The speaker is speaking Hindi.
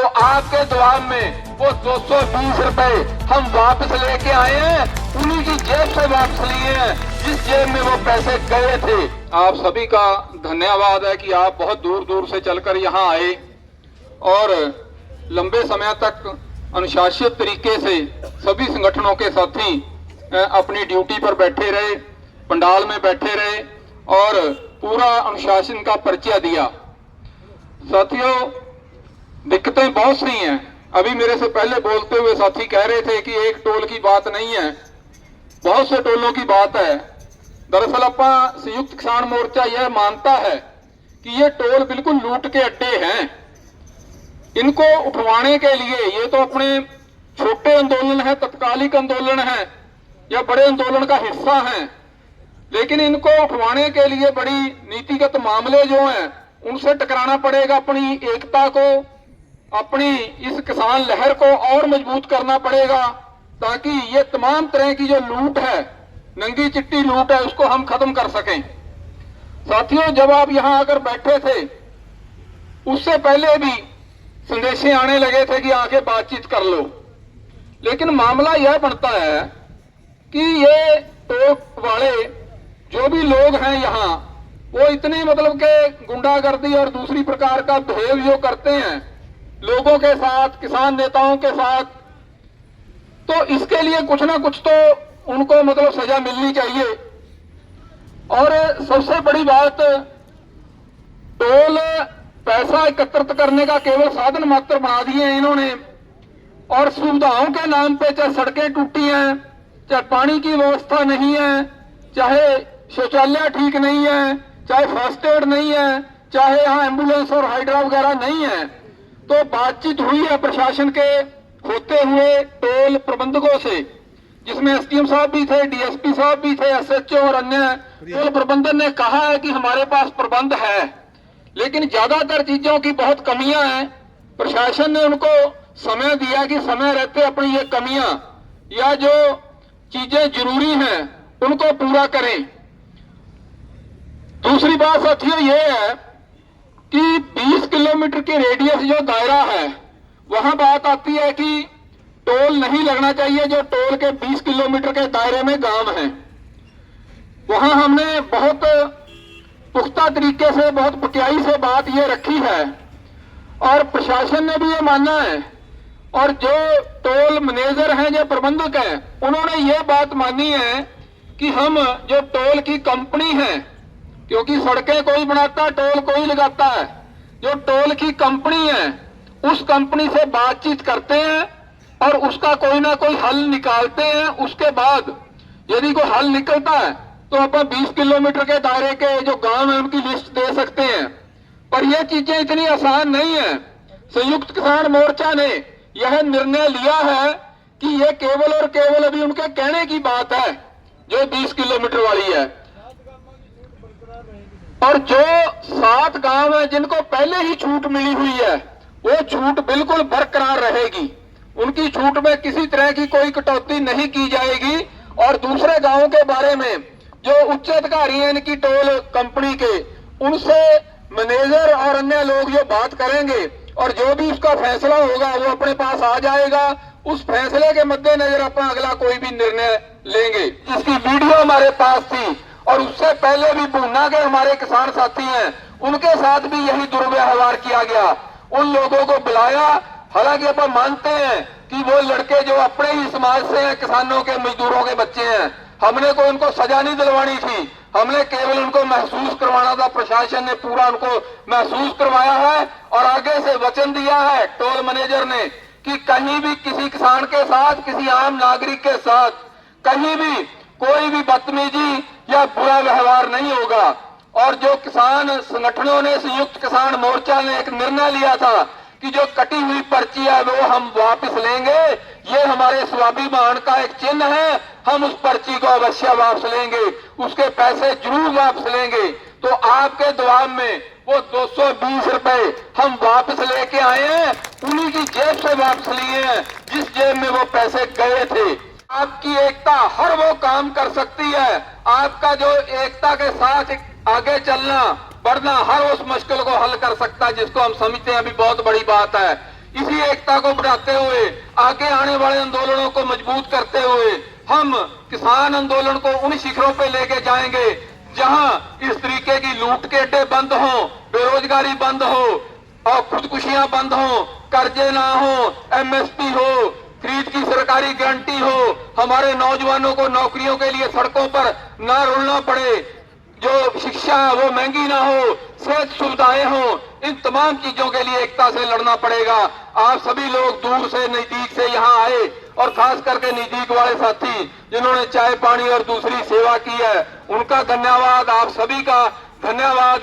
आपके जवाब में वो 220 रुपए हम वापस लेके आए हैं, उन्हीं की जेब से वापस लिए हैं जिस जेब में वो पैसे गए थे। आप सभी का धन्यवाद है कि आप बहुत दूर दूर से चलकर यहाँ आए और लंबे समय तक अनुशासित तरीके से सभी संगठनों के साथी अपनी ड्यूटी पर बैठे रहे, पंडाल में बैठे रहे और पूरा अनुशासन का परिचय दिया। साथियों, दिक्कतें बहुत सी हैं। अभी मेरे से पहले बोलते हुए साथी कह रहे थे कि एक टोल की बात नहीं है, बहुत से टोलों की बात है। दरअसल अपना संयुक्त किसान मोर्चा यह मानता है कि ये टोल बिल्कुल लूट के अड्डे हैं। इनको उठवाने के लिए ये तो अपने छोटे आंदोलन है, तत्कालिक आंदोलन है या बड़े आंदोलन का हिस्सा हैं, लेकिन इनको उठवाने के लिए बड़ी नीतिगत मामले जो हैं उनसे टकराना पड़ेगा। अपनी एकता को, अपनी इस किसान लहर को और मजबूत करना पड़ेगा ताकि ये तमाम तरह की जो लूट है, नंगी चिट्टी लूट है, उसको हम खत्म कर सकें। साथियों, जब आप यहां आकर बैठे थे उससे पहले भी संदेशे आने लगे थे कि आके बातचीत कर लो, लेकिन मामला यह बनता है कि ये टोल वाले जो भी लोग हैं यहाँ, वो इतने मतलब के गुंडागर्दी और दूसरी प्रकार का बिहेव जो करते हैं लोगों के साथ, किसान नेताओं के साथ, तो इसके लिए कुछ ना कुछ तो उनको मतलब सजा मिलनी चाहिए। और सबसे बड़ी बात, टोल पैसा एकत्रित करने का केवल साधन मात्र बना दिए हैं इन्होंने, और सुविधाओं के नाम पे चाहे सड़कें टूटी हैं, चाहे पानी की व्यवस्था नहीं है, चाहे शौचालय ठीक नहीं है, चाहे फर्स्ट एड नहीं है, चाहे यहाँ एम्बुलेंस और हाइड्रा वगैरह नहीं है। तो बातचीत हुई है प्रशासन के होते हुए टोल प्रबंधकों से, जिसमें एसडीएम साहब भी थे, डीएसपी साहब भी थे, एसएचओ और अन्य टोल प्रबंधन ने कहा है कि हमारे पास प्रबंध है, लेकिन ज्यादातर चीजों की बहुत कमियां हैं। प्रशासन ने उनको समय दिया कि समय रहते अपनी ये कमियां या जो चीजें जरूरी हैं उनको पूरा करें। दूसरी बात साथियों ये है कि 20 किलोमीटर के रेडियस जो दायरा है, वहां बात आती है कि टोल नहीं लगना चाहिए। जो टोल के 20 किलोमीटर के दायरे में गांव हैं, वहां हमने बहुत पुख्ता तरीके से, बहुत पटियाई से बात ये रखी है और प्रशासन ने भी ये माना है, और जो टोल मैनेजर हैं, जो प्रबंधक हैं, उन्होंने ये बात मानी है कि हम जो टोल की कंपनी है, क्योंकि सड़कें कोई बनाता, टोल कोई लगाता है, जो टोल की कंपनी है उस कंपनी से बातचीत करते हैं और उसका कोई ना कोई हल निकालते हैं। उसके बाद यदि कोई हल निकलता है तो अपन 20 किलोमीटर के दायरे के जो गांव है उनकी लिस्ट दे सकते हैं। पर यह चीजें इतनी आसान नहीं है। संयुक्त किसान मोर्चा ने यह निर्णय लिया है कि यह केवल और केवल अभी उनके कहने की बात है जो 20 किलोमीटर वाली है, और जो 7 गांव है जिनको पहले ही छूट मिली हुई है वो छूट बिल्कुल बरकरार रहेगी। उनकी छूट में किसी तरह की कोई कटौती नहीं की जाएगी। और दूसरे गांवों के बारे में जो उच्च अधिकारी हैं इनकी टोल कंपनी के, उनसे मैनेजर और अन्य लोग जो बात करेंगे और जो भी उसका फैसला होगा वो अपने पास आ जाएगा। उस फैसले के मद्देनजर अपन अगला कोई भी निर्णय लेंगे। इसकी वीडियो हमारे पास थी और उससे पहले भी भूना के हमारे किसान साथी हैं, उनके साथ भी यही दुर्व्यवहार किया गया। उन लोगों को बुलाया, हालांकि अपन मानते हैं कि वो लड़के जो अपने ही समाज से हैं, किसानों के, मजदूरों के बच्चे हैं, हमने कोई उनको सजा नहीं दिलवानी थी, हमने केवल उनको महसूस करवाना था। प्रशासन ने पूरा उनको महसूस करवाया है और आगे से वचन दिया है टोल मैनेजर ने कि कहीं भी किसी किसान के साथ, किसी आम नागरिक के साथ कहीं भी कोई भी बदतमीजी या बुरा व्यवहार नहीं होगा। और जो किसान संगठनों ने, संयुक्त किसान मोर्चा ने एक निर्णय लिया था कि जो कटी हुई पर्ची है वो हम वापस लेंगे, ये हमारे स्वाभिमान का एक चिन्ह है, हम उस पर्ची को अवश्य वापस लेंगे, उसके पैसे जरूर वापस लेंगे। तो आपके जवाब में वो 220 रुपए हम वापस लेके आए हैं, उन्हीं की जेब से वापस लिए हैं जिस जेब में वो पैसे गए थे। आपकी एकता हर वो काम कर सकती है, आपका जो एकता के साथ आगे चलना, बढ़ना हर उस मुश्किल को हल कर सकता है जिसको हम समझते हैं अभी बहुत बड़ी बात है। इसी एकता को बढ़ाते हुए आगे आने वाले आंदोलनों को मजबूत करते हुए हम किसान आंदोलन को उन शिखरों पे लेके जाएंगे जहां इस तरीके की लूट के अड्डे बंद हो, बेरोजगारी बंद हो और खुदकुशियां बंद हो, कर्जे ना हो, एमएसपी हो, खरीद की सरकारी गारंटी हो, हमारे नौजवानों को नौकरियों के लिए सड़कों पर ना रुलना पड़े, जो शिक्षा है वो महंगी ना हो, सेहत सुविधाएं हो, इन तमाम चीजों के लिए एकता से लड़ना पड़ेगा। आप सभी लोग दूर से नजदीक से यहाँ आए और खास करके नजदीक वाले साथी जिन्होंने चाय पानी और दूसरी सेवा की है, उनका धन्यवाद, आप सभी का धन्यवाद।